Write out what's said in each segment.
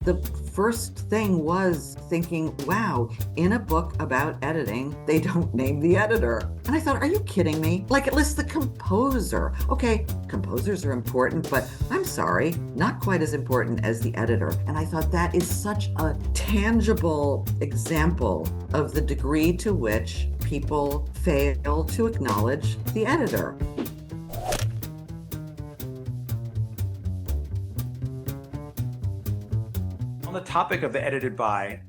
the first thing was thinking, wow, in a book about editing, they don't name the editor. And I thought, are you kidding me? Like it lists the composer. Okay, composers are important, but I'm sorry, not quite as important as the editor. And I thought that is such a tangible example of the degree to which people fail to acknowledge the editor. On the topic of the edited by,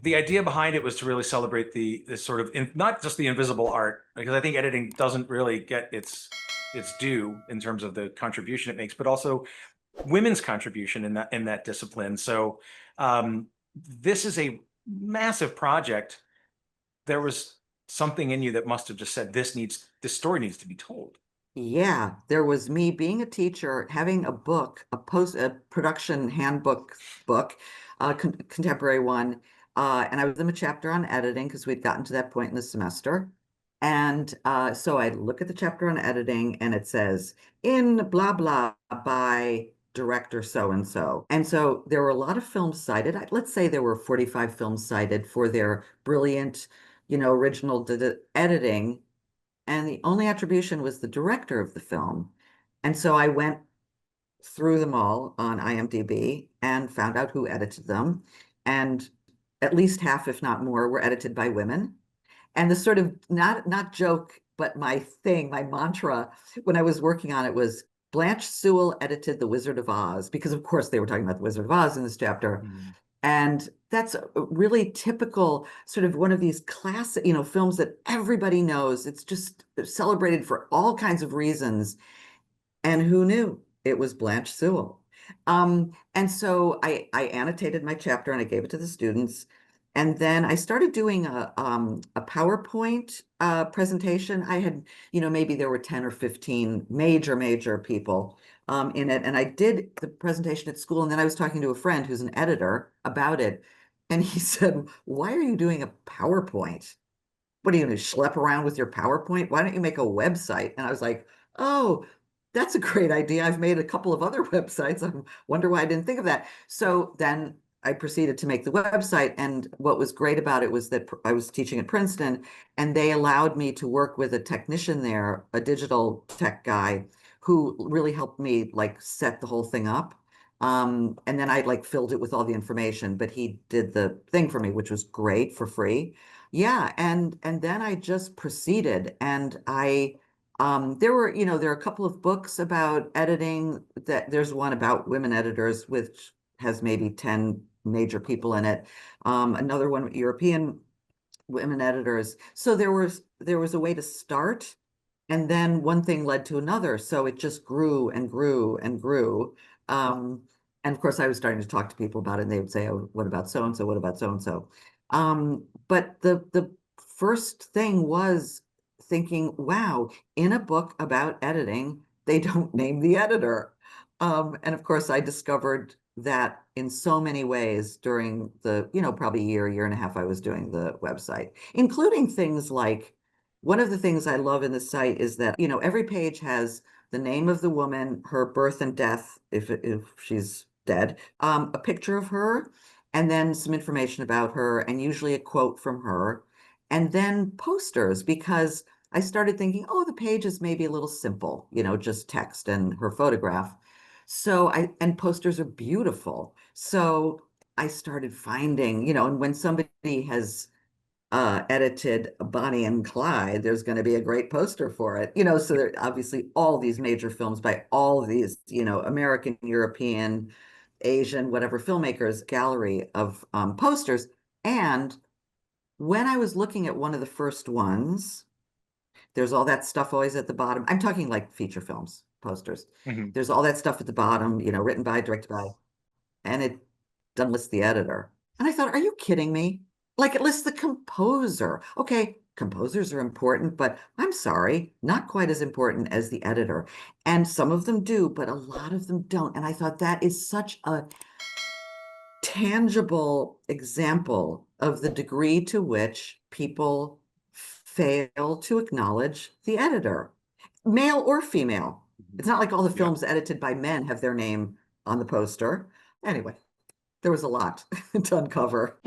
the idea behind it was to really celebrate the sort of not just the invisible art, because I think editing doesn't really get its due in terms of the contribution it makes, but also women's contribution in that discipline. So this is a massive project. There was something in you that must have just said this story needs to be told. Yeah, there was me being a teacher, having a book, a production handbook book, contemporary one, and I was in a chapter on editing because we'd gotten to that point in the semester. And so I look at the chapter on editing, and it says in blah blah by director so and so. And so there were a lot of films cited. Let's say there were 45 films cited for their brilliant, original editing, and the only attribution was the director of the film. And so I went through them all on IMDb and found out who edited them. And at least half, if not more, were edited by women. And the sort of not joke, but my thing, my mantra when I was working on it was Blanche Sewell edited The Wizard of Oz, because of course they were talking about The Wizard of Oz in this chapter. Mm. And that's a really typical sort of one of these classic, films that everybody knows. It's just celebrated for all kinds of reasons. And who knew it was Blanche Sewell? And so I annotated my chapter and I gave it to the students. And then I started doing a PowerPoint presentation. I had, maybe there were 10 or 15 major people in it. And I did the presentation at school. And then I was talking to a friend who's an editor about it. And he said, why are you doing a PowerPoint? What are you going to schlep around with your PowerPoint? Why don't you make a website? And I was like, oh, that's a great idea. I've made a couple of other websites. I wonder why I didn't think of that. So then I proceeded to make the website. And what was great about it was that I was teaching at Princeton, and they allowed me to work with a technician there, a digital tech guy, who really helped me like set the whole thing up. And then I like filled it with all the information, but he did the thing for me, which was great for free. Yeah, and then I just proceeded, and there are a couple of books about editing. That there's one about women editors, which has maybe 10 major people in it. Another one, European women editors. So there was a way to start, and then one thing led to another. So it just grew and grew and grew. And of course, I was starting to talk to people about it, and they would say, "Oh, what about so and so? What about so and so?" But the first thing was thinking, wow, in a book about editing, they don't name the editor. And of course, I discovered that in so many ways during the, probably year and a half I was doing the website, including things like one of the things I love in the site is that, every page has the name of the woman, her birth and death, if she's dead, a picture of her, and then some information about her, and usually a quote from her, and then posters, because I started thinking, oh, the page is maybe a little simple, just text and her photograph. And posters are beautiful. So I started finding, and when somebody has edited Bonnie and Clyde, there's going to be a great poster for it. So there are obviously all these major films by all of these, American, European, Asian, whatever filmmakers, gallery of posters. And when I was looking at one of the first ones, there's all that stuff always at the bottom. I'm talking like feature films, posters. Mhm. There's all that stuff at the bottom, written by, directed by, and it doesn't list the editor. And I thought, are you kidding me? Like it lists the composer. Okay, composers are important, but I'm sorry, not quite as important as the editor. And some of them do, but a lot of them don't. And I thought that is such a tangible example of the degree to which people fail to acknowledge the editor, male or female. It's not like all the Yeah. films edited by men have their name on the poster. Anyway. there was a lot to uncover.